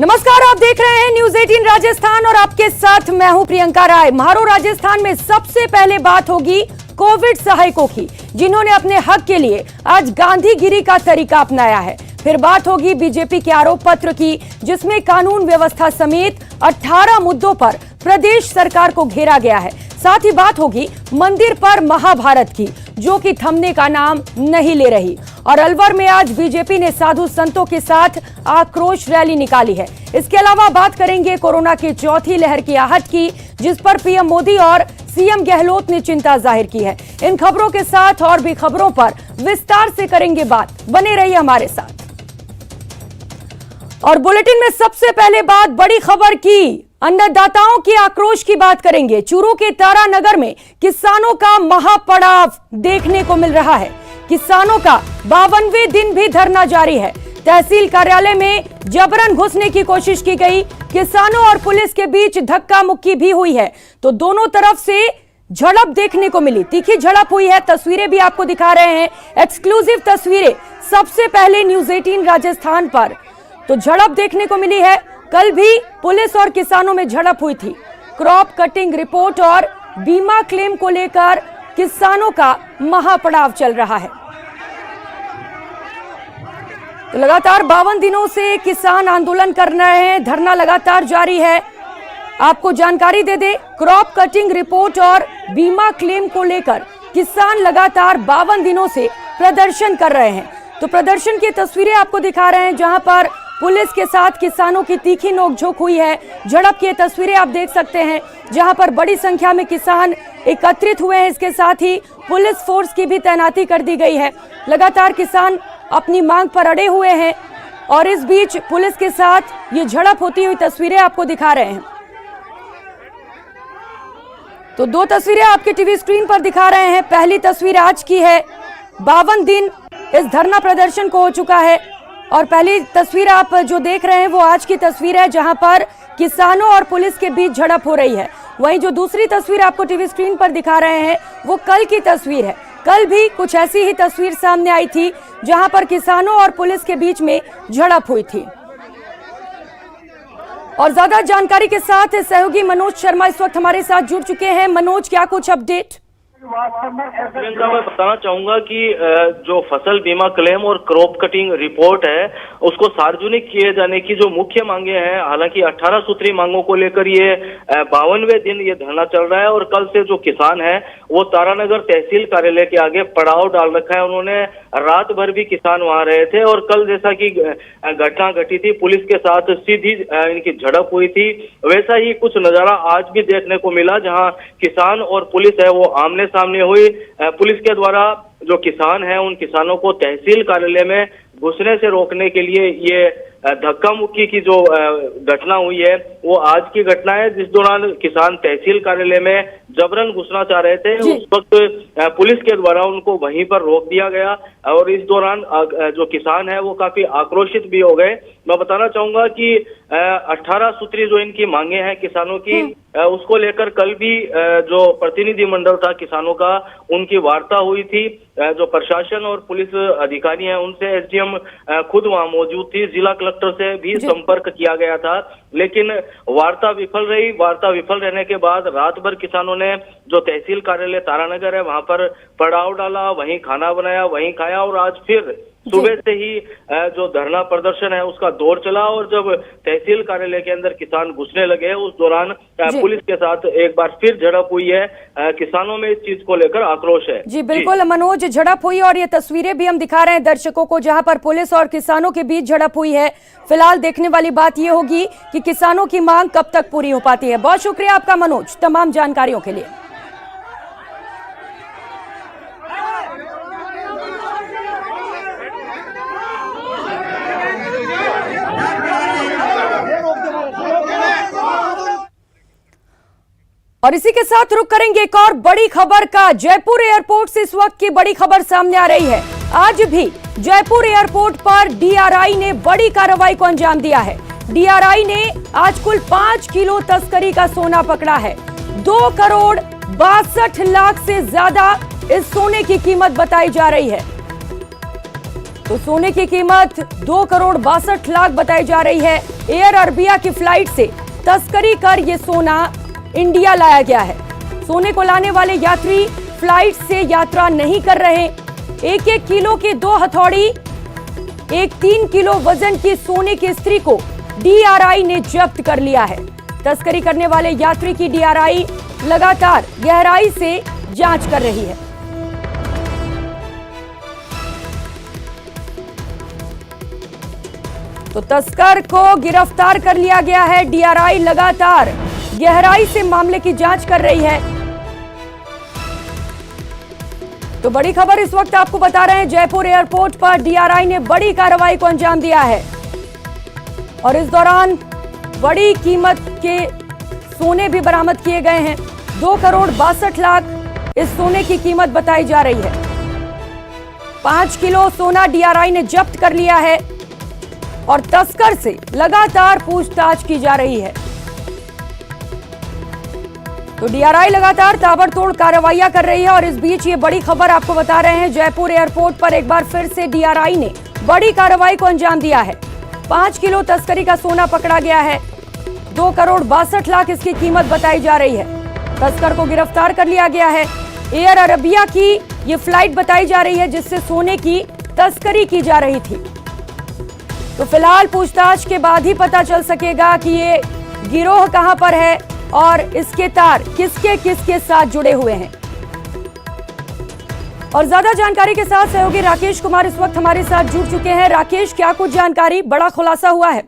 नमस्कार, आप देख रहे हैं न्यूज 18 राजस्थान और आपके साथ मैं हूं प्रियंका राय। म्हारो राजस्थान में सबसे पहले बात होगी कोविड सहायकों की, जिन्होंने अपने हक के लिए आज गांधीगिरी का तरीका अपनाया है। फिर बात होगी बीजेपी के आरोप पत्र की, जिसमें कानून व्यवस्था समेत 18 मुद्दों पर प्रदेश सरकार को घेरा गया है। साथ ही बात होगी मंदिर पर महाभारत की, जो कि थमने का नाम नहीं ले रही। और अलवर में आज बीजेपी ने साधु संतों के साथ आक्रोश रैली निकाली है। इसके अलावा बात करेंगे कोरोना की चौथी लहर की आहट की, जिस पर पीएम मोदी और सीएम गहलोत ने चिंता जाहिर की है। इन खबरों के साथ और भी खबरों पर विस्तार से करेंगे बात, बने रहिए हमारे साथ। और बुलेटिन में सबसे पहले बात बड़ी खबर की, अन्नदाताओं के आक्रोश की बात करेंगे। चूरू के तारानगर में किसानों का महापड़ाव देखने को मिल रहा है। किसानों का 52वें दिन भी धरना जारी है। तहसील कार्यालय में जबरन घुसने की कोशिश की गई। किसानों और पुलिस के बीच धक्का मुक्की भी हुई है, तो दोनों तरफ से झड़प देखने को मिली, तीखी झड़प हुई है। तस्वीरें भी आपको दिखा रहे हैं, एक्सक्लूसिव तस्वीरें सबसे पहले न्यूज 18 राजस्थान पर। तो झड़प देखने को मिली है। कल भी पुलिस और किसानों में झड़प हुई थी। क्रॉप कटिंग रिपोर्ट और बीमा क्लेम को लेकर किसानों का महापड़ाव चल रहा है। तो लगातार 52 दिनों से किसान आंदोलन कर रहे हैं, धरना लगातार जारी है। आपको जानकारी दे दे, क्रॉप कटिंग रिपोर्ट और बीमा क्लेम को लेकर किसान लगातार 52 दिनों से प्रदर्शन कर रहे हैं। तो प्रदर्शन की तस्वीरें आपको दिखा रहे हैं, जहां पर पुलिस के साथ किसानों की तीखी नोकझोंक हुई है। झड़प की तस्वीरें आप देख सकते हैं, जहां पर बड़ी संख्या में किसान एकत्रित हुए हैं। इसके साथ ही पुलिस फोर्स की भी तैनाती कर दी गई है। लगातार किसान अपनी मांग पर अड़े हुए हैं और इस बीच पुलिस के साथ ये झड़प होती हुई तस्वीरें आपको दिखा रहे हैं। तो दो तस्वीरें आपके टीवी स्क्रीन पर दिखा रहे हैं। पहली तस्वीर आज की है, 52 दिन इस धरना प्रदर्शन को हो चुका है। और पहली तस्वीर आप जो देख रहे हैं वो आज की तस्वीर है, जहां पर किसानों और पुलिस के बीच झड़प हो रही है। वहीं जो दूसरी तस्वीर आपको टीवी स्क्रीन पर दिखा रहे हैं वो कल की तस्वीर है। कल भी कुछ ऐसी ही तस्वीर सामने आई थी, जहां पर किसानों और पुलिस के बीच में झड़प हुई थी। और ज्यादा जानकारी के साथ सहयोगी मनोज शर्मा इस वक्त हमारे साथ जुड़ चुके हैं। मनोज, क्या कुछ अपडेट? प्रियंका, मैं बताना चाहूंगा कि जो फसल बीमा क्लेम और क्रॉप कटिंग रिपोर्ट है उसको सार्वजनिक किए जाने की जो मुख्य मांगे हैं, हालांकि 18 सूत्री मांगों को लेकर ये 52वें दिन ये धरना चल रहा है। और कल से जो किसान है वो तारानगर तहसील कार्यालय के आगे पड़ाव डाल रखा है। उन्होंने रात भर भी किसान वहां रहे थे और कल जैसा कि घटना घटी थी, पुलिस के साथ सीधी इनकी झड़प हुई थी, वैसा ही कुछ नजारा आज भी देखने को मिला, जहां किसान और पुलिस है वो आमने सामने हुई। पुलिस के द्वारा जो किसान हैं उन किसानों को तहसील कार्यालय में घुसने से रोकने के लिए ये धक्का मुक्की की जो घटना हुई है वो आज की घटना है, जिस दौरान किसान तहसील कार्यालय में जबरन घुसना चाह रहे थे। उस वक्त पुलिस के द्वारा उनको वहीं पर रोक दिया गया और इस दौरान जो किसान है वो काफी आक्रोशित भी हो गए। मैं बताना चाहूंगा कि 18 सूत्री जो इनकी मांगे हैं किसानों की, उसको लेकर कल भी जो प्रतिनिधि मंडल था किसानों का, उनकी वार्ता हुई थी। जो प्रशासन और पुलिस अधिकारी हैं उनसे एसडीएम खुद वहां मौजूद थी, जिला कलेक्टर से भी संपर्क किया गया था, लेकिन वार्ता विफल रही। वार्ता विफल रहने के बाद रात भर किसानों ने जो तहसील कार्यालय तारानगर है वहां पर पड़ाव डाला, वहीं खाना बनाया, वहीं खाया और आज फिर सुबह से ही जो धरना प्रदर्शन है उसका दौर चला। और जब तहसील कार्यालय के अंदर किसान घुसने लगे उस दौरान पुलिस के साथ एक बार फिर झड़प हुई है। किसानों में इस चीज को लेकर आक्रोश है। जी बिल्कुल मनोज, झड़प हुई और ये तस्वीरें भी हम दिखा रहे हैं दर्शकों को, जहां पर पुलिस और किसानों के बीच झड़प हुई है। फिलहाल देखने वाली बात ये होगी कि किसानों की मांग कब तक पूरी हो पाती है। बहुत शुक्रिया आपका मनोज तमाम जानकारियों के लिए। और इसी के साथ रुक करेंगे एक और बड़ी खबर का। जयपुर एयरपोर्ट से इस वक्त की बड़ी खबर सामने आ रही है। आज भी जयपुर एयरपोर्ट पर डीआरआई ने बड़ी कार्रवाई को अंजाम दिया है। डीआरआई ने आज कुल 5 किलो तस्करी का सोना पकड़ा है। 2 करोड़ 62 लाख से ज्यादा इस सोने की कीमत बताई जा रही है। तो सोने की कीमत 2,62,00,000 बताई जा रही है। एयर अरबिया की फ्लाइट से तस्करी कर ये सोना इंडिया लाया गया है। सोने को लाने वाले यात्री फ्लाइट से यात्रा नहीं कर रहे। 1-1 किलो की 2 हथौड़ी, 3 किलो वजन की सोने की स्त्री को DRI ने जब्त कर लिया है। तस्करी करने वाले यात्री की DRI लगातार गहराई से जांच कर रही है। तो तस्कर को गिरफ्तार कर लिया गया है। DRI लगातार गहराई से मामले की जांच कर रही है। तो बड़ी खबर इस वक्त आपको बता रहे हैं, जयपुर एयरपोर्ट पर DRI ने बड़ी कार्रवाई को अंजाम दिया है और इस दौरान बड़ी कीमत के सोने भी बरामद किए गए हैं। 2,62,00,000 इस सोने की कीमत बताई जा रही है। 5 किलो सोना DRI ने जब्त कर लिया है और तस्कर से लगातार पूछताछ की जा रही है। तो DRI लगातार ताबड़तोड़ कार्रवाइयां कर रही है और इस बीच ये बड़ी खबर आपको बता रहे हैं, जयपुर एयरपोर्ट पर एक बार फिर से DRI ने बड़ी कार्रवाई को अंजाम दिया है। 5 किलो तस्करी का सोना पकड़ा गया है। 2,62,00,000 इसकी कीमत बताई जा रही है। तस्कर को गिरफ्तार कर लिया गया है। एयर अरबिया की ये फ्लाइट बताई जा रही है जिससे सोने की तस्करी की जा रही थी। तो फिलहाल पूछताछ के बाद ही पता चल सकेगा कि ये गिरोह कहां पर है और इसके तार किसके किसके साथ जुड़े हुए हैं। और ज्यादा जानकारी के साथ सहयोगी राकेश कुमार इस वक्त हमारे साथ जुड़ चुके हैं। राकेश, क्या कुछ जानकारी, बड़ा खुलासा हुआ है?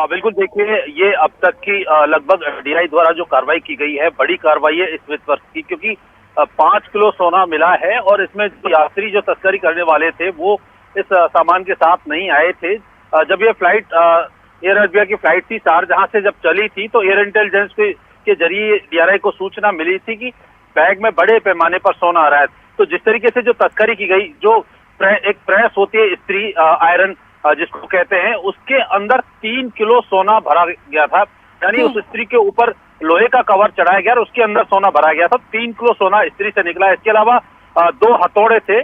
बिल्कुल, देखिए ये अब तक की लगभग DRI द्वारा जो कार्रवाई की गई है, बड़ी कार्रवाई है इस वित्त वर्ष की, क्योंकि 5 किलो सोना मिला है और इसमें जो यात्री जो तस्करी करने वाले थे वो इस सामान के साथ नहीं आए थे। जब ये फ्लाइट एयर अरबिया की फ्लाइट थी, शारजाह से जब चली थी तो एयर इंटेलिजेंस के जरिए DRI को सूचना मिली थी कि बैग में बड़े पैमाने पर सोना आ रहा है। तो जिस तरीके से जो तस्करी की गई, जो एक प्रेस होती है स्त्री आयरन जिसको कहते हैं, उसके अंदर 3 किलो सोना भरा गया था। यानी उस स्त्री के ऊपर लोहे का कवर चढ़ाया गया और उसके अंदर सोना भरा गया था। 3 किलो सोना स्त्री से निकला। इसके अलावा 2 हथौड़े थे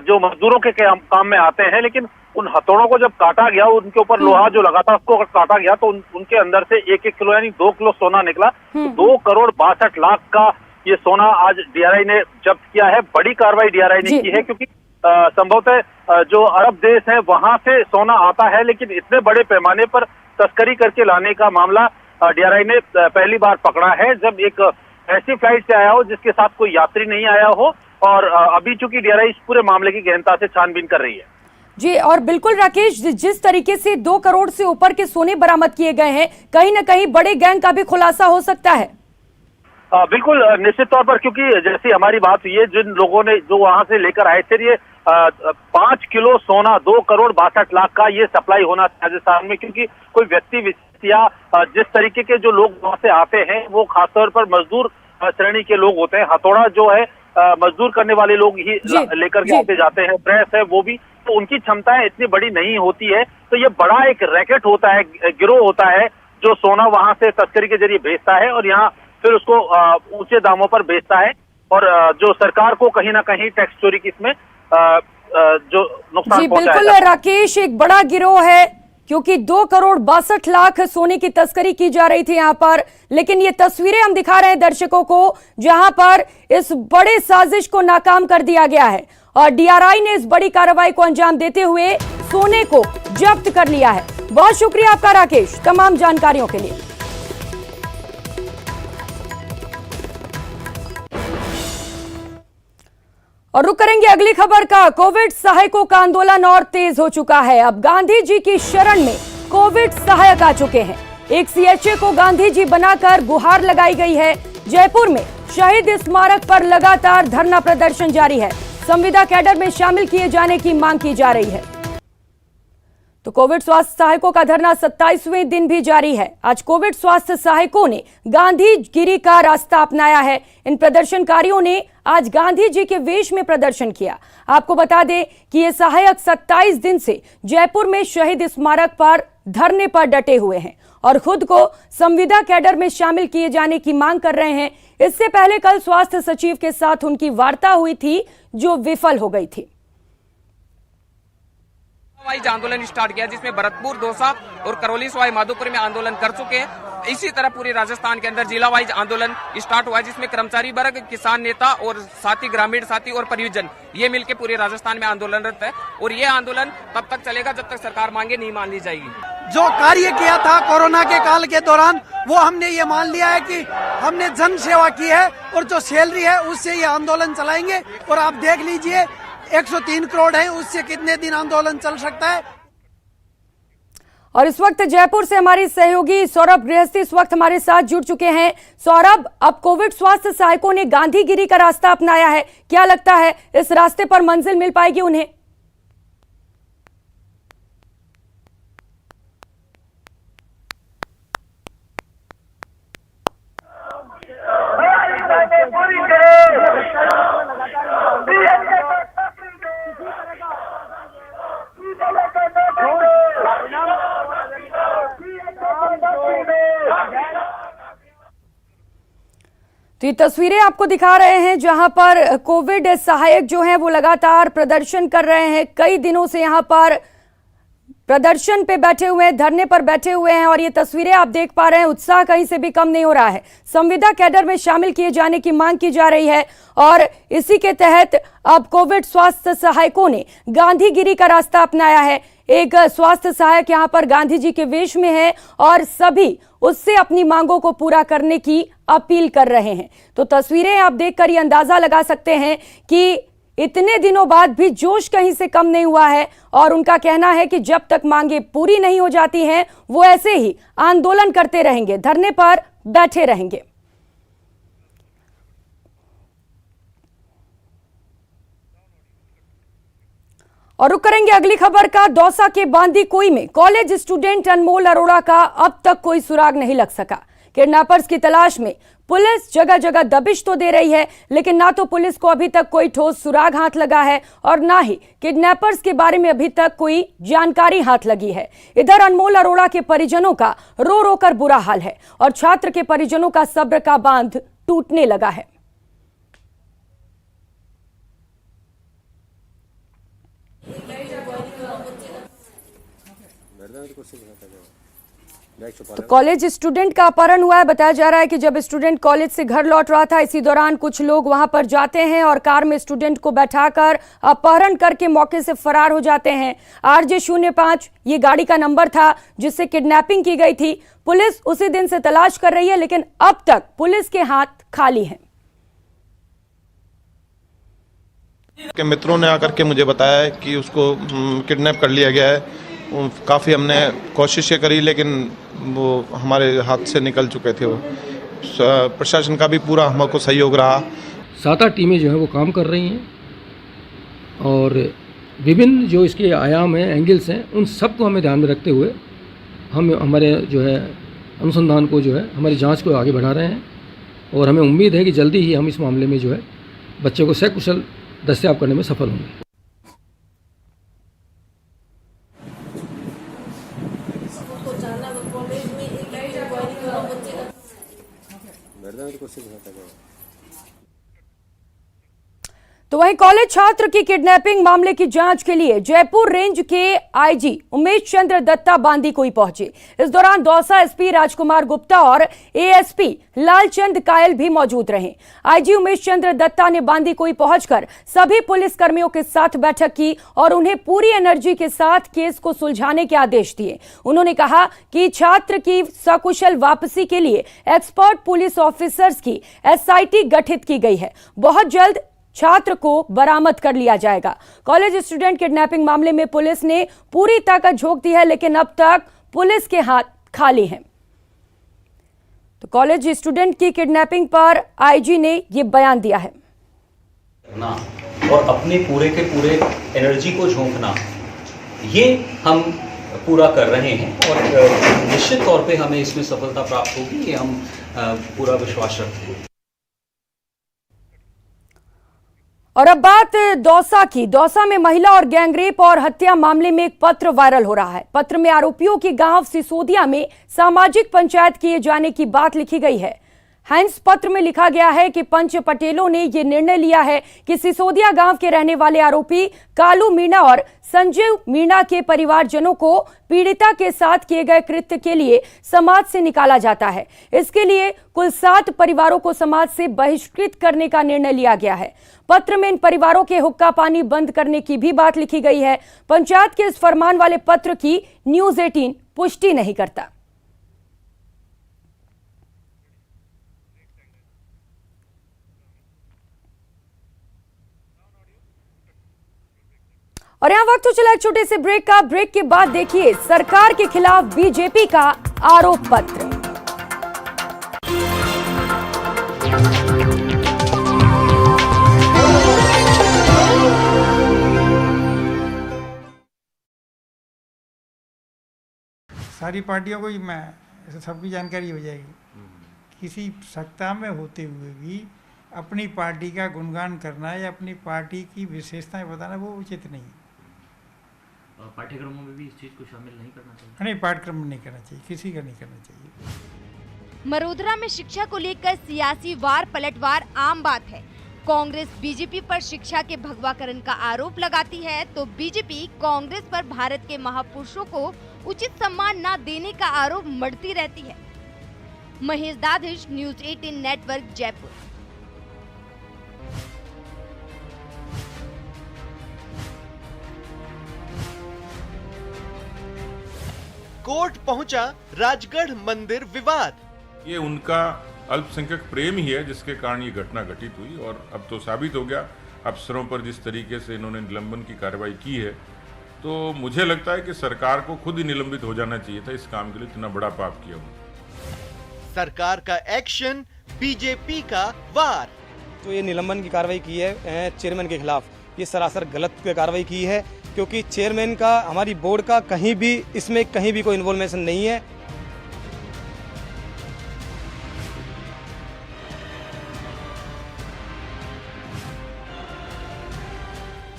जो मजदूरों के काम में आते हैं, लेकिन उन हथौड़ों को जब काटा गया, उनके ऊपर लोहा जो लगा था उसको काटा गया तो उनके अंदर से 1-1 किलो यानी 2 किलो सोना निकला। 2,62,00,000 का ये सोना आज DRI ने जब्त किया है। बड़ी कार्रवाई DRI ने की है, क्योंकि संभवतः जो अरब देश है वहां से सोना आता है, लेकिन इतने बड़े पैमाने पर तस्करी करके लाने का मामला DRI ने पहली बार पकड़ा है, जब एक ऐसी फ्लाइट से आया हो जिसके साथ कोई यात्री नहीं आया हो। और अभी चूंकि DRI इस पूरे मामले की गहनता से छानबीन कर रही है। जी, और बिल्कुल राकेश, जिस तरीके से 2 करोड़ से ऊपर के सोने बरामद किए गए हैं, कहीं ना कहीं बड़े गैंग का भी खुलासा हो सकता है। बिल्कुल, निश्चित तौर पर, क्योंकि जैसी हमारी बात हुई है, जिन लोगों ने जो वहां से लेकर आए थे, ये 5 किलो सोना 2,62,00,000 का ये सप्लाई होना राजस्थान में, क्योंकि कोई व्यक्ति विशेष या जिस तरीके के जो लोग वहां से आते हैं वो खासतौर पर मजदूर श्रेणी के लोग होते हैं। हथौड़ा जो है मजदूर करने वाले लोग ही लेकर के आते जाते हैं। प्रेस है वो भी, तो उनकी क्षमताएं इतनी बड़ी नहीं होती है। तो ये बड़ा एक रैकेट होता है, गिरोह होता है जो सोना वहां से तस्करी के जरिए भेजता है और यहाँ फिर उसको ऊंचे दामों पर बेचता है और जो सरकार को कहीं ना कहीं टैक्स चोरी की इसमें जो नुकसान पहुंचाया। बिल्कुल राकेश, एक बड़ा गिरोह है, क्योंकि 2,62,00,000 सोने की तस्करी की जा रही थी यहाँ पर। लेकिन ये तस्वीरें हम दिखा रहे हैं दर्शकों को, जहां पर इस बड़े साजिश को नाकाम कर दिया गया है और DRI ने इस बड़ी कार्रवाई को अंजाम देते हुए सोने को जब्त कर लिया है। बहुत शुक्रिया आपका राकेश, तमाम जानकारियों के लिए। और रुक करेंगे अगली खबर का। कोविड सहायकों का आंदोलन और तेज हो चुका है। अब गांधी जी की शरण में कोविड सहायक आ चुके हैं। एक CHA को गांधी जी बनाकर गुहार लगाई गई है। जयपुर में शहीद स्मारक पर लगातार धरना प्रदर्शन जारी है। संविदा कैडर में शामिल किए जाने की मांग की जा रही है। तो कोविड स्वास्थ्य सहायकों का धरना 27वें दिन भी जारी है। आज कोविड स्वास्थ्य सहायकों ने गांधी गिरी का रास्ता अपनाया है। इन प्रदर्शनकारियों ने आज गांधी जी के वेश में प्रदर्शन किया। आपको बता दें कि ये सहायक 27 दिन से जयपुर में शहीद स्मारक पर धरने पर डटे हुए हैं और खुद को संविदा कैडर में शामिल किए जाने की मांग कर रहे हैं। इससे पहले कल स्वास्थ्य सचिव के साथ उनकी वार्ता हुई थी, जो विफल हो गई थी। वाइज आंदोलन स्टार्ट किया, जिसमें भरतपुर, दौसा और करौली सवाई माधोपुर में आंदोलन कर चुके हैं। इसी तरह पूरे राजस्थान के अंदर जिला वाइज आंदोलन स्टार्ट हुआ है, जिसमें कर्मचारी वर्ग, किसान नेता और साथी, ग्रामीण साथी और परिजन, ये मिलकर पूरे राजस्थान में आंदोलनरत है। और ये आंदोलन तब तक चलेगा जब तक सरकार मांगे नहीं मान ली जाएगी। जो कार्य किया था कोरोना के काल के दौरान, वो हमने ये मान लिया है कि हमने जन सेवा की है और जो सैलरी है उससे ये आंदोलन चलाएंगे। और आप देख लीजिए 103 करोड़ है, उससे कितने दिन आंदोलन चल सकता है। और इस वक्त जयपुर से हमारी सहयोगी सौरभ गृहस्थी इस वक्त हमारे साथ जुड़ चुके हैं। सौरभ, अब कोविड स्वास्थ्य सहायकों ने गांधीगिरी का रास्ता अपनाया है, क्या लगता है इस रास्ते पर मंजिल मिल पाएगी उन्हें? तो ये तस्वीरें आपको दिखा रहे हैं जहां पर कोविड सहायक जो हैं वो लगातार प्रदर्शन कर रहे हैं। कई दिनों से यहां पर प्रदर्शन पे बैठे हुए हैं, धरने पर बैठे हुए हैं और ये तस्वीरें आप देख पा रहे हैं। उत्साह कहीं से भी कम नहीं हो रहा है। संविदा कैडर में शामिल किए जाने की मांग की जा रही है और इसी के तहत अब कोविड स्वास्थ्य सहायकों ने गांधीगिरी का रास्ता अपनाया है। एक स्वास्थ्य सहायक यहां पर गांधी जी के वेश में है और सभी उससे अपनी मांगों को पूरा करने की अपील कर रहे हैं। तो तस्वीरें आप देखकर ये अंदाजा लगा सकते हैं कि इतने दिनों बाद भी जोश कहीं से कम नहीं हुआ है और उनका कहना है कि जब तक मांगे पूरी नहीं हो जाती हैं वो ऐसे ही आंदोलन करते रहेंगे, धरने पर बैठे रहेंगे। और रुक करेंगे अगली खबर का। दौसा के बांदीकुई में कॉलेज स्टूडेंट अनमोल अरोड़ा का अब तक कोई सुराग नहीं लग सका। किडनैपर्स की तलाश में पुलिस जगह जगह दबिश तो दे रही है, लेकिन ना तो पुलिस को अभी तक कोई ठोस सुराग हाथ लगा है और ना ही किडनैपर्स के बारे में अभी तक कोई जानकारी हाथ लगी है। इधर अनमोल अरोड़ा के परिजनों का रो रो कर बुरा हाल है और छात्र के परिजनों का सब्र का बांध टूटने लगा है। तो कॉलेज स्टूडेंट का अपहरण हुआ है। बताया जा रहा है कि जब स्टूडेंट कॉलेज से घर लौट रहा था, इसी दौरान कुछ लोग वहां पर जाते हैं और कार में स्टूडेंट को बैठाकर अपहरण करके मौके से फरार हो जाते हैं। RJ05 ये गाड़ी का नंबर था जिससे किडनैपिंग की गई थी। पुलिस उसी दिन से तलाश कर रही है, लेकिन अब तक पुलिस के हाथ खाली हैं। के मित्रों ने आकर के मुझे बताया है कि उसको किडनैप कर लिया गया है। काफ़ी हमने कोशिशें करी, लेकिन वो हमारे हाथ से निकल चुके थे। वो प्रशासन का भी पूरा हमको सहयोग रहा। 7-8 टीमें जो है वो काम कर रही हैं और विभिन्न जो इसके आयाम हैं, एंगल्स हैं, उन सबको हमें ध्यान में रखते हुए हम हमारे जो है अनुसंधान को जो है हमारी जांच को आगे बढ़ा रहे हैं और हमें उम्मीद है कि जल्दी ही हम इस मामले में जो है बच्चे को सकुशल दस्तयाब करने में सफल होंगे। तो वहीं कॉलेज छात्र की किडनैपिंग मामले की जांच के लिए जयपुर रेंज के आईजी उमेश चंद्र दत्ता बांदीकुई पहुंचे। इस दौरान दौसा एसपी राजकुमार गुप्ता और एएसपी लालचंद कायल भी मौजूद रहे। आईजी उमेश चंद्र दत्ता ने बांदीकुई पहुंचकर सभी पुलिस कर्मियों के साथ बैठक की और उन्हें पूरी एनर्जी के साथ केस को सुलझाने के आदेश दिए। उन्होंने कहा कि छात्र की सकुशल वापसी के लिए एक्सपर्ट पुलिस ऑफिसर्स की एसआईटी गठित की गई है। बहुत जल्द छात्र को बरामद कर लिया जाएगा। कॉलेज स्टूडेंट किडनैपिंग मामले में पुलिस ने पूरी ताकत झोंक दी है, लेकिन अब तक पुलिस के हाथ खाली हैं। तो कॉलेज स्टूडेंट की किडनैपिंग पर आईजी ने यह बयान दिया है ना, और अपने पूरे के पूरे एनर्जी को झोंकना, ये हम पूरा कर रहे हैं और निश्चित तौर पे हमें इसमें सफलता प्राप्त होगी, ये हम पूरा विश्वास रखते हैं। और अब बात दौसा की। दौसा में महिला और गैंगरेप और हत्या मामले में एक पत्र वायरल हो रहा है। पत्र में आरोपियों की गांव सिसोदिया में सामाजिक पंचायत किए जाने की बात लिखी गई है। हैंस पत्र में लिखा गया है कि पंच पटेलों ने ये निर्णय लिया है कि सिसोदिया गांव के रहने वाले आरोपी कालू मीणा और संजीव मीणा के परिवारजनों को पीड़िता के साथ किए गए कृत्य के लिए समाज से निकाला जाता है। इसके लिए कुल 7 परिवारों को समाज से बहिष्कृत करने का निर्णय लिया गया है। पत्र में इन परिवारों के हुक्का पानी बंद करने की भी बात लिखी गई है। पंचायत के इस फरमान वाले पत्र की न्यूज़ 18 पुष्टि नहीं करता। और यहां वक्त तो चला एक छोटे से ब्रेक का। ब्रेक के बाद देखिए सरकार के खिलाफ बीजेपी का आरोप पत्र। सारी पार्टियों को मैं सबकी जानकारी हो जाएगी। किसी सत्ता में होते हुए भी अपनी पार्टी का गुणगान करना या अपनी पार्टी की विशेषताएं बताना वो उचित नहीं है। पाठ्यक्रमों में भी इस चीज को शामिल नहीं करना चाहिए। नहीं, पाठ्यक्रम में नहीं करना चाहिए, किसी का नहीं करना चाहिए। मरोदरा में शिक्षा को लेकर सियासी वार पलटवार आम बात है। कांग्रेस बीजेपी पर शिक्षा के भगवाकरण का आरोप लगाती है तो बीजेपी कांग्रेस पर भारत के महापुरुषों को उचित सम्मान न देने का आरोप मढ़ती रहती है। Mahesh Dadhich, news 18 network, Jaipur. Court पहुंचा राजगढ़ मंदिर विवाद। ये उनका अल्पसंख्यक प्रेम ही है जिसके कारण ये घटना घटित हुई और अब तो साबित हो गया अफसरों पर जिस तरीके से इन्होंने निलंबन की कार्रवाई की है। तो मुझे लगता है कि सरकार को खुद ही निलंबित हो जाना चाहिए था इस काम के लिए, इतना बड़ा पाप किया उन्होंने। सरकार का एक्शन, बीजेपी का वार। तो ये निलंबन की कार्रवाई की है चेयरमैन के खिलाफ, ये सरासर गलत कार्रवाई की है क्योंकि चेयरमैन का, हमारी बोर्ड का कहीं भी कोई इन्वॉल्वमेंट नहीं है।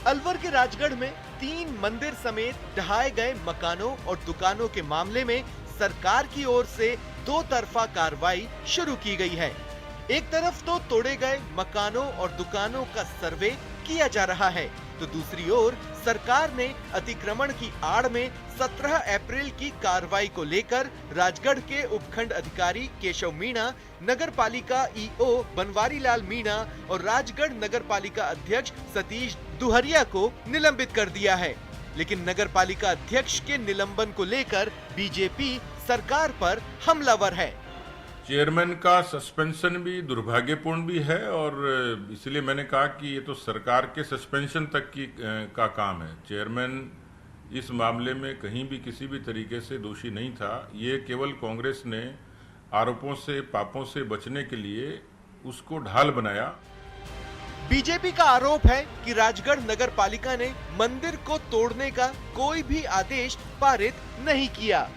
अलवर के राजगढ़ में 3 मंदिर समेत ढहाए गए मकानों और दुकानों के मामले में सरकार की ओर से 2 तरफा कार्रवाई शुरू की गई है। एक तरफ तो तोड़े गए मकानों और दुकानों का सर्वे किया जा रहा है तो दूसरी ओर सरकार ने अतिक्रमण की आड़ में 17 अप्रैल की कार्रवाई को लेकर राजगढ़ के उपखंड अधिकारी केशव मीणा, नगर पालिका ईओ बनवारी लाल मीणा और राजगढ़ नगर पालिका अध्यक्ष सतीश दुहरिया को निलंबित कर दिया है। लेकिन नगर पालिका अध्यक्ष के निलंबन को लेकर बीजेपी सरकार पर हमलावर है। चेयरमैन का सस्पेंशन भी दुर्भाग्यपूर्ण भी है और इसलिए मैंने कहा कि ये तो सरकार के सस्पेंशन तक का काम है। चेयरमैन इस मामले में कहीं भी किसी भी तरीके से दोषी नहीं था। ये केवल कांग्रेस ने आरोपों से, पापों से बचने के लिए उसको ढाल बनाया। बीजेपी का आरोप है कि राजगढ़ नगर पालिका ने मंदिर को तोड़ने का कोई भी आदेश पारित नहीं किया।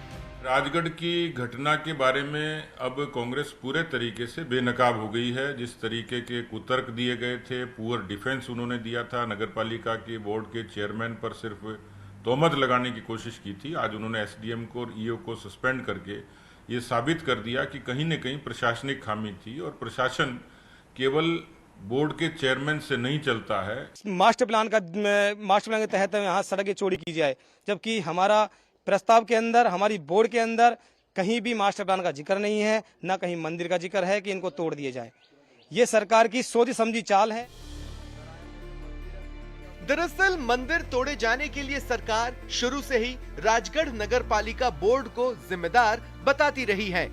राजगढ़ की घटना के बारे में अब कांग्रेस पूरे तरीके से बेनकाब हो गई है। जिस तरीके के कुतर्क दिए गए थे, पुअर डिफेंस उन्होंने दिया था, नगरपालिका के बोर्ड के चेयरमैन पर सिर्फ तोहमत लगाने की कोशिश की थी। आज उन्होंने एसडीएम को और ईओ को सस्पेंड करके ये साबित कर दिया कि कहीं न कहीं प्रशासनिक खामी थी और प्रशासन केवल बोर्ड के चेयरमैन से नहीं चलता है। मास्टर प्लान के तहत यहाँ सड़कें चौड़ी की जाए, जबकि हमारा प्रस्ताव के अंदर, हमारी बोर्ड के अंदर कहीं भी मास्टर प्लान का जिक्र नहीं है, न कहीं मंदिर का जिक्र है कि इनको तोड़ दिए जाए। ये सरकार की सोची समझी चाल है। दरअसल मंदिर तोड़े जाने के लिए सरकार शुरू से ही राजगढ़ नगर पालिका बोर्ड को जिम्मेदार बताती रही है।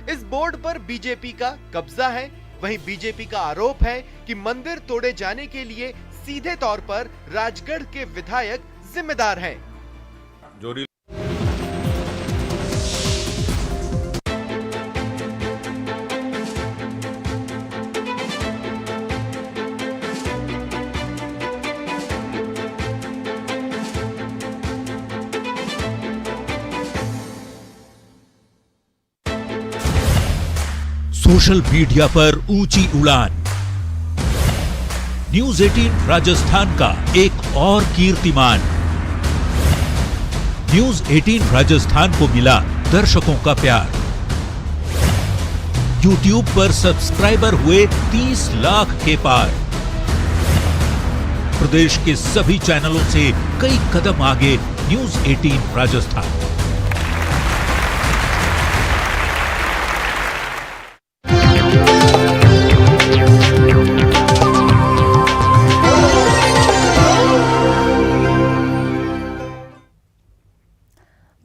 इस बोर्ड पर बीजेपी का कब्जा है। वहीं बीजेपी का आरोप है कि मंदिर तोड़े जाने के लिए सीधे तौर पर राजगढ़ के विधायक जिम्मेदार हैं। सोशल मीडिया पर ऊंची उड़ान। न्यूज़ 18 राजस्थान का एक और कीर्तिमान। न्यूज़ 18 राजस्थान को मिला दर्शकों का प्यार। YouTube पर सब्सक्राइबर हुए 30 लाख के पार। प्रदेश के सभी चैनलों से कई कदम आगे न्यूज 18 राजस्थान।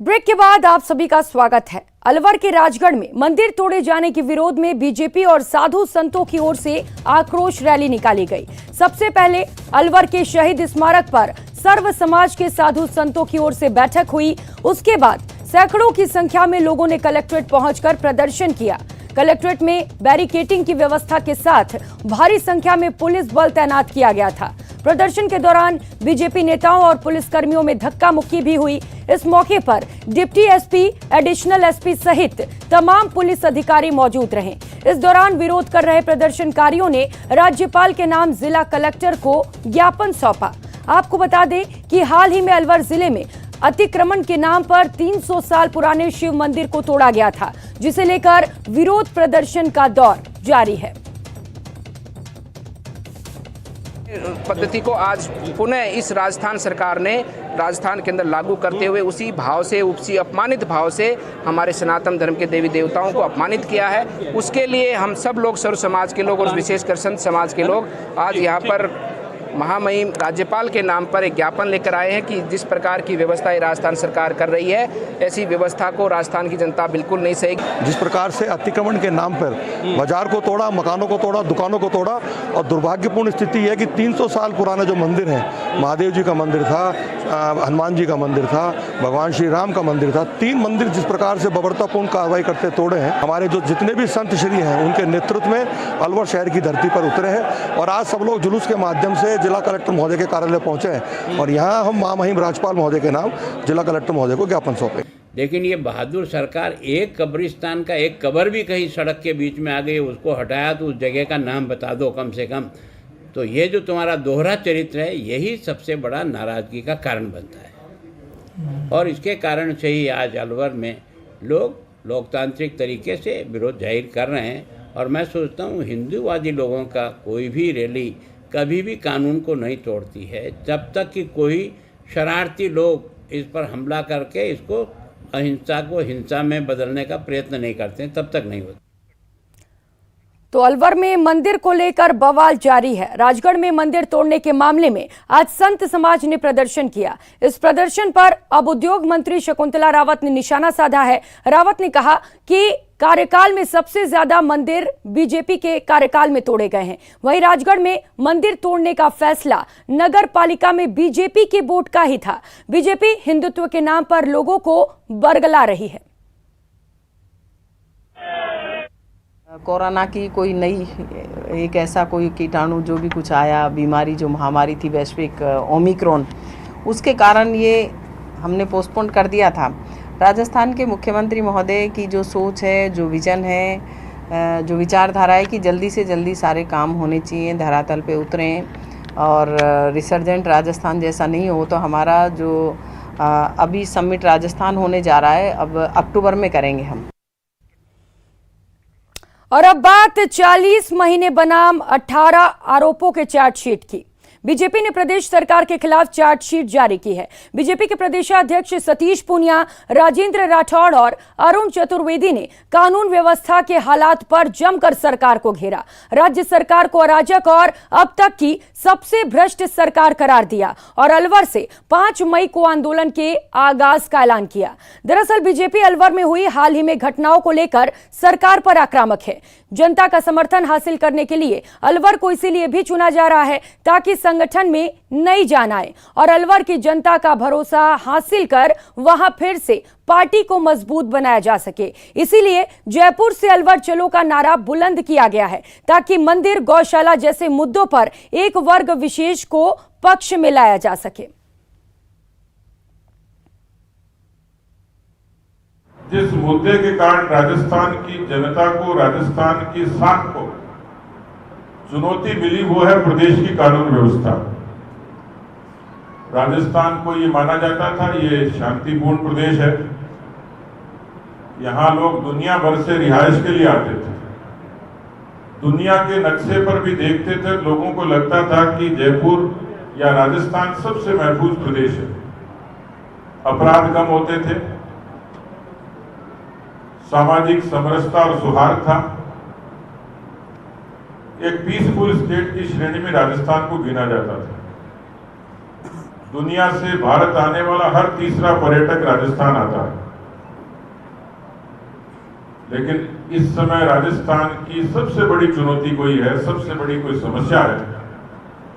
ब्रेक के बाद आप सभी का स्वागत है। अलवर के राजगढ़ में मंदिर तोड़े जाने के विरोध में बीजेपी और साधु संतों की ओर से आक्रोश रैली निकाली गई। सबसे पहले अलवर के शहीद स्मारक पर सर्व समाज के साधु संतों की ओर से बैठक हुई। उसके बाद सैकड़ों की संख्या में लोगों ने कलेक्ट्रेट पहुंचकर प्रदर्शन किया। कलेक्ट्रेट में बैरिकेडिंग की व्यवस्था के साथ भारी संख्या में पुलिस बल तैनात किया गया था। प्रदर्शन के दौरान बीजेपी नेताओं और पुलिसकर्मियों में धक्का मुक्की भी हुई। इस मौके पर डिप्टी एसपी, एडिशनल एसपी सहित तमाम पुलिस अधिकारी मौजूद रहे। इस दौरान विरोध कर रहे प्रदर्शनकारियों ने राज्यपाल के नाम जिला कलेक्टर को ज्ञापन सौंपा। आपको बता दें कि हाल ही में अलवर जिले में अतिक्रमण के नाम पर 300 साल पुराने शिव मंदिर को तोड़ा गया था, जिसे लेकर विरोध प्रदर्शन का दौर जारी है। पद्धति को आज पुनः इस राजस्थान सरकार ने राजस्थान के अंदर लागू करते हुए उसी भाव से, उसी अपमानित भाव से हमारे सनातन धर्म के देवी देवताओं को अपमानित किया है। उसके लिए हम सब लोग, सर्व समाज के लोग और विशेषकर संत समाज के लोग आज यहाँ पर महामहिम राज्यपाल के नाम पर एक ज्ञापन लेकर आए हैं कि जिस प्रकार की व्यवस्था राजस्थान सरकार कर रही है, ऐसी व्यवस्था को राजस्थान की जनता बिल्कुल नहीं सहेगी। जिस प्रकार से अतिक्रमण के नाम पर बाजार को तोड़ा, मकानों को तोड़ा, दुकानों को तोड़ा, और दुर्भाग्यपूर्ण स्थिति है कि 300 साल पुराना जो मंदिर है, महादेव जी का मंदिर था, हनुमान जी का मंदिर था, भगवान श्री राम का मंदिर था, 3 मंदिर जिस प्रकार से बर्बरतापूर्ण कार्रवाई करते तोड़े हैं। हमारे जो जितने भी संत श्री हैं उनके नेतृत्व में अलवर शहर की धरती पर उतरे हैं और आज सब लोग जुलूस के माध्यम से जिला कलेक्टर महोदय के कार्यालय पहुंचे हैं और यहाँ हम महामहिम राज्यपाल महोदय के नाम जिला कलेक्टर महोदय को ज्ञापन सौंपे। लेकिन ये बहादुर सरकार एक कब्रिस्तान का एक कब्र भी कहीं सड़क के बीच में आ गई, उसको हटाया तो उस जगह का नाम बता दो कम से कम। तो ये जो तुम्हारा दोहरा चरित्र है, यही सबसे बड़ा नाराजगी का कारण बनता है और इसके कारण से ही आज अलवर में लोग लोकतांत्रिक तरीके से विरोध जाहिर कर रहे हैं। और मैं सोचता हूँ हिंदूवादी लोगों का कोई भी रैली कभी भी कानून को नहीं तोड़ती है जब तक कि कोई शरारती लोग इस पर हमला करके इसको अहिंसा को हिंसा में बदलने का प्रयत्न नहीं करते, तब तक नहीं होता। तो अलवर में मंदिर को लेकर बवाल जारी है। राजगढ़ में मंदिर तोड़ने के मामले में आज संत समाज ने प्रदर्शन किया। इस प्रदर्शन पर अब उद्योग मंत्री शकुंतला रावत ने निशाना साधा है। रावत ने कहा कि कार्यकाल में सबसे ज्यादा मंदिर बीजेपी के कार्यकाल में तोड़े गए हैं। वहीं राजगढ़ में मंदिर तोड़ने का फैसला नगर पालिका में बीजेपी के वोट का ही था। बीजेपी हिंदुत्व के नाम पर लोगों को बरगला रही है। कोरोना की कोई नई एक ऐसा कोई कीटाणु जो भी कुछ आया, बीमारी जो महामारी थी वैश्विक ओमिक्रॉन, उसके कारण ये हमने पोस्टपोन कर दिया था। राजस्थान के मुख्यमंत्री महोदय की जो सोच है, जो विजन है, जो विचारधारा है कि जल्दी से जल्दी सारे काम होने चाहिए, धरातल पे उतरें और रिसर्जेंट राजस्थान जैसा नहीं हो। तो हमारा जो अभी समिट राजस्थान होने जा रहा है, अब अक्टूबर में करेंगे हम। और अब बात 40 महीने बनाम 18 आरोपों के चार्जशीट की। बीजेपी ने प्रदेश सरकार के खिलाफ चार्जशीट जारी की है। बीजेपी के प्रदेशाध्यक्ष सतीश पूनिया, राजेंद्र राठौड़ और अरुण चतुर्वेदी ने कानून व्यवस्था के हालात पर जमकर सरकार को घेरा। राज्य सरकार को अराजक और अब तक की सबसे भ्रष्ट सरकार करार दिया और अलवर से 5 मई को आंदोलन के आगाज का ऐलान किया। दरअसल बीजेपी अलवर में हुई हाल ही में घटनाओं को लेकर सरकार पर आक्रामक है। जनता का समर्थन हासिल करने के लिए अलवर को इसीलिए भी चुना जा रहा है ताकि संगठन में नई जान आए और अलवर की जनता का भरोसा हासिल कर वहां फिर से पार्टी को मजबूत बनाया जा सके। इसीलिए जयपुर से अलवर चलो का नारा बुलंद किया गया है ताकि मंदिर, गौशाला जैसे मुद्दों पर एक वर्ग विशेष को पक्ष में लाया जा सके। जिस मुद्दे के कारण राजस्थान की जनता को, राजस्थान की साख को चुनौती मिली, वो है प्रदेश की कानून व्यवस्था। राजस्थान को ये माना जाता था ये शांतिपूर्ण प्रदेश है, यहाँ लोग दुनिया भर से रिहाइश के लिए आते थे। दुनिया के नक्शे पर भी देखते थे, लोगों को लगता था कि जयपुर या राजस्थान सबसे महफूज प्रदेश है। अपराध कम होते थे, सामाजिक समरसता और सौहार्द था। एक पीसफुल स्टेट की श्रेणी में राजस्थान को गिना जाता था। दुनिया से भारत आने वाला हर तीसरा पर्यटक राजस्थान आता है। लेकिन इस समय राजस्थान की सबसे बड़ी चुनौती कोई है, सबसे बड़ी कोई समस्या है,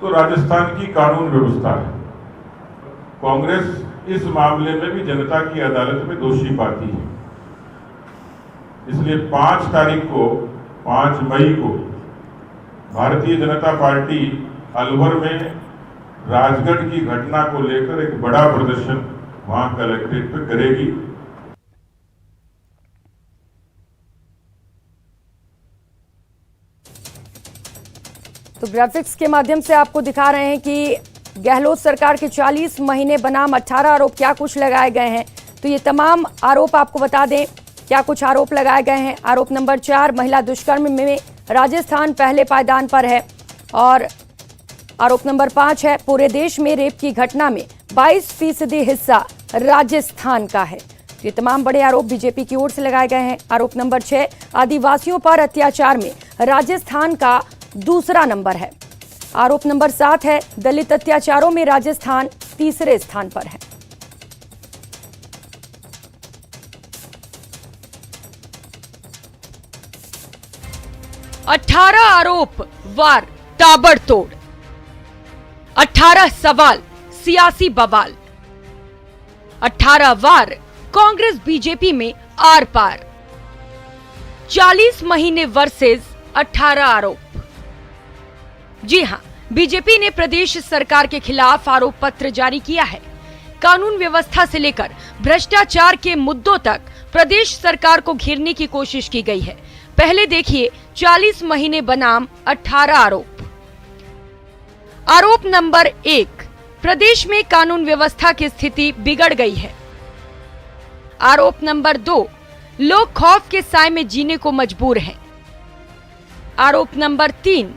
तो राजस्थान की कानून व्यवस्था है। कांग्रेस इस मामले में भी जनता की अदालत में दोषी पाती है। इसलिए 5 तारीख को, 5 मई को भारतीय जनता पार्टी अलवर में राजगढ़ की घटना को लेकर एक बड़ा प्रदर्शन वहां कलेक्ट्रेट पे करेगी। तो ग्राफिक्स के माध्यम से आपको दिखा रहे हैं कि गहलोत सरकार के 40 महीने बनाम 18 आरोप क्या कुछ लगाए गए हैं। तो ये तमाम आरोप आपको बता दें क्या कुछ आरोप लगाए गए हैं। आरोप नंबर 4, महिला दुष्कर्म में राजस्थान पहले पायदान पर है। और आरोप नंबर 5 है, पूरे देश में रेप की घटना में 22% हिस्सा राजस्थान का है। ये तमाम बड़े आरोप बीजेपी की ओर से लगाए गए हैं। आरोप नंबर 6, आदिवासियों पर अत्याचार में राजस्थान का दूसरा नंबर है। आरोप नंबर 7 है, दलित अत्याचारों में राजस्थान तीसरे स्थान पर है। अठारह आरोप वार ताबड़तोड़, 18 सवाल सियासी बवाल, 18 वार कांग्रेस बीजेपी में आर पार, 40 महीने वर्सेस 18 आरोप। जी हां, बीजेपी ने प्रदेश सरकार के खिलाफ आरोप पत्र जारी किया है। कानून व्यवस्था से लेकर भ्रष्टाचार के मुद्दों तक प्रदेश सरकार को घेरने की कोशिश की गई है। पहले देखिए 40 महीने बनाम 18 आरोप। आरोप नंबर 1, प्रदेश में कानून व्यवस्था की स्थिति बिगड़ गई है। आरोप नंबर 2, लोग खौफ के साए में जीने को मजबूर हैं। आरोप नंबर 3,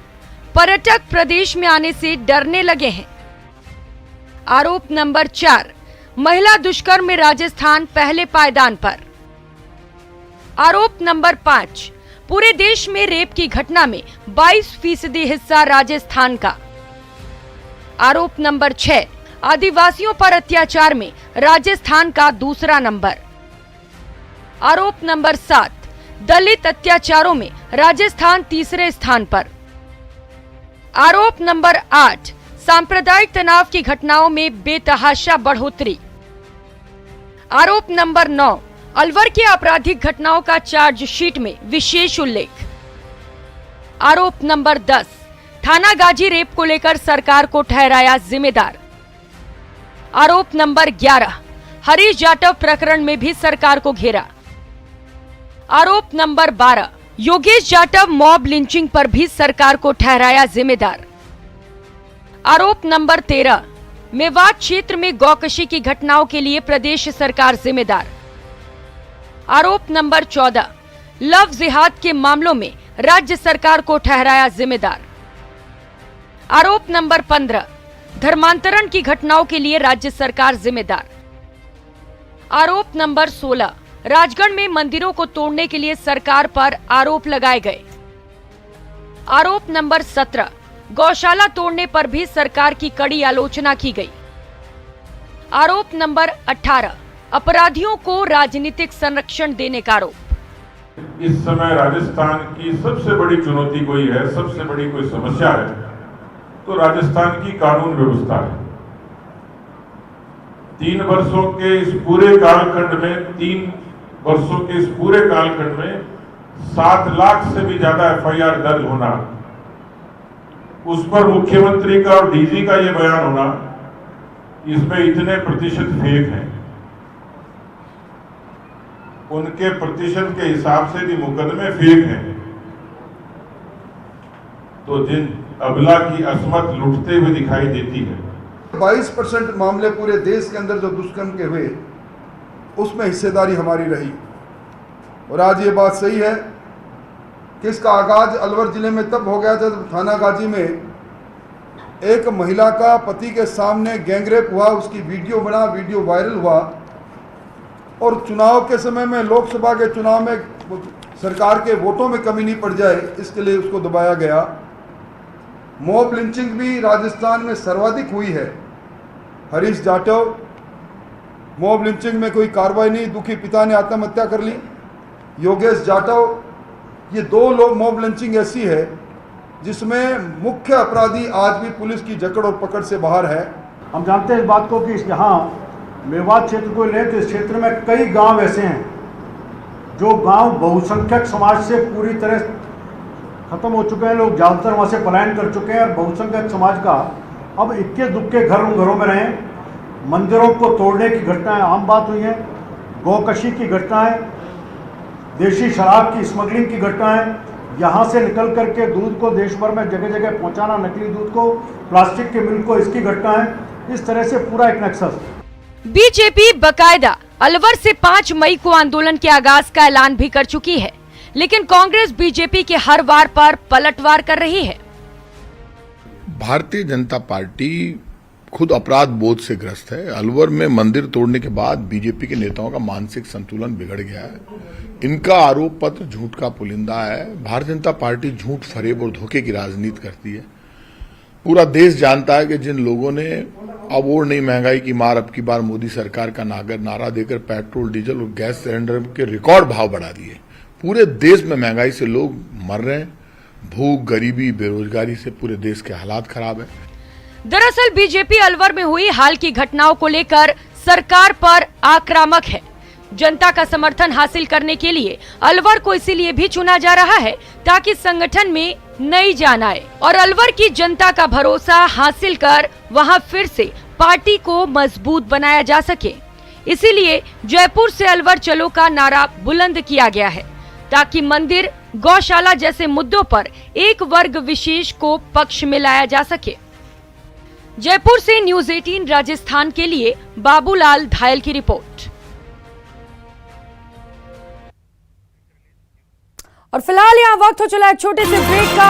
पर्यटक प्रदेश में आने से डरने लगे हैं। आरोप नंबर 4, महिला दुष्कर्म में राजस्थान पहले पायदान पर। आरोप नंबर 5, पूरे देश में रेप की घटना में 22% हिस्सा राजस्थान का। आरोप नंबर 6, आदिवासियों पर अत्याचार में राजस्थान का दूसरा नंबर। आरोप नंबर 7, दलित अत्याचारों में राजस्थान तीसरे स्थान पर। आरोप नंबर 8, सांप्रदायिक तनाव की घटनाओं में बेतहाशा बढ़ोतरी। आरोप नंबर 9, अलवर के आपराधिक घटनाओं का चार्जशीट में विशेष उल्लेख। आरोप नंबर 10, थानागाजी रेप को लेकर सरकार को ठहराया जिम्मेदार। आरोप नंबर 11, हरीश जाटव प्रकरण में भी सरकार को घेरा। आरोप number 12, Yogesh Jatav mob lynching पर भी सरकार को ठहराया जिम्मेदार। आरोप नंबर 13, मेवात क्षेत्र में गौकशी की घटनाओं के लिए प्रदेश सरकार जिम्मेदार। आरोप नंबर 14, लव जिहाद के मामलों में राज्य सरकार को ठहराया जिम्मेदार। आरोप नंबर 15, धर्मांतरण की घटनाओं के लिए राज्य सरकार जिम्मेदार। आरोप नंबर 16, राजगढ़ में मंदिरों को तोड़ने के लिए सरकार पर आरोप लगाए गए। आरोप नंबर 17, गौशाला तोड़ने पर भी सरकार की कड़ी आलोचना की गई। आरोप नंबर 18, अपराधियों को राजनीतिक संरक्षण देने का आरोप। इस समय राजस्थान की सबसे बड़ी चुनौती कोई है, सबसे बड़ी कोई समस्या है, तो राजस्थान की कानून व्यवस्था है। 3 वर्षों के इस पूरे कालखंड में 7 लाख से भी ज्यादा FIR दर्ज होना, उस पर मुख्यमंत्री का और डीजी का ये बयान होना, इसमें इतने प्रतिशत फेक हैं, उनके प्रतिशत के हिसाब से भी मुकदमे फेक हैं। तो जिन अबला की असमत लुटते हुए दिखाई देती है। 22% मामले पूरे देश के अंदर जो दुष्कर्म के हुए उसमें हिस्सेदारी हमारी रही। और आज ये बात सही है कि इसका आगाज अलवर जिले में तब हो गया जब थाना गाजी में एक महिला का पति के सामने गैंगरेप हुआ, उसकी वीडियो बना, वीडियो वायरल हुआ और चुनाव के समय में, लोकसभा के चुनाव में सरकार के वोटों में कमी नहीं पड़ जाए इसके लिए उसको दबाया गया। मॉब लिंचिंग भी राजस्थान में सर्वाधिक हुई है। हरीश जाटव, मॉब लिंचिंग में कोई कार्रवाई नहीं, दुखी पिता ने आत्महत्या कर ली। योगेश जाटव, ये दो लोग मॉब लिंचिंग ऐसी है जिसमें मुख्य अपराधी आज भी पुलिस की जकड़ और पकड़ से बाहर है। हम जानते हैं इस बात को कि यहाँ मेवात क्षेत्र को लें तो इस क्षेत्र में कई गांव ऐसे हैं जो गांव बहुसंख्यक समाज से पूरी तरह खत्म हो चुके हैं। लोग ज़्यादातर वहाँ से पलायन कर चुके हैं और बहुसंख्यक समाज का अब इक्के दुक्के घर उन घरों में रहें। मंदिरों को तोड़ने की घटनाएं आम बात हुई हैं, गौकशी की घटनाएं, देशी शराब की स्मगलिंग की घटनाएं, यहाँ से निकल करके दूध को देश भर में जगह जगह पहुँचाना, नकली दूध को, प्लास्टिक के मिल्क को, इसकी घटनाएं, इस तरह से पूरा एक नक्सल। बीजेपी बकायदा अलवर से 5 मई को आंदोलन के आगाज का ऐलान भी कर चुकी है, लेकिन कांग्रेस बीजेपी के हर वार पर पलटवार कर रही है। भारतीय जनता पार्टी खुद अपराध बोध से ग्रस्त है। अलवर में मंदिर तोड़ने के बाद बीजेपी के नेताओं का मानसिक संतुलन बिगड़ गया है। इनका आरोप पत्र झूठ का पुलिंदा है। भारतीय जनता पार्टी झूठ, फरेब और धोखे की राजनीति करती है। पूरा देश जानता है कि जिन लोगों ने अब और नहीं महंगाई की मार, अब की बार मोदी सरकार का नारा देकर पेट्रोल, डीजल और गैस सिलेंडर के रिकॉर्ड भाव बढ़ा दिए, पूरे देश में महंगाई से लोग मर रहे हैं। भूख, गरीबी, बेरोजगारी से पूरे देश के हालात खराब है। दरअसल बीजेपी अलवर में हुई हाल की घटनाओं को लेकर सरकार पर आक्रामक है। जनता का समर्थन हासिल करने के लिए अलवर को इसीलिए भी चुना जा रहा है ताकि संगठन में नई जान आए और अलवर की जनता का भरोसा हासिल कर वहां फिर से पार्टी को मजबूत बनाया जा सके। इसीलिए जयपुर से अलवर चलो का नारा बुलंद किया गया है ताकि मंदिर, गौशाला जैसे मुद्दों पर एक वर्ग विशेष को पक्ष में लाया जा सके। जयपुर से न्यूज़ 18 राजस्थान के लिए बाबूलाल धायल की रिपोर्ट। और फिलहाल यहाँ वक्त हो चला एक छोटे से ब्रेक का।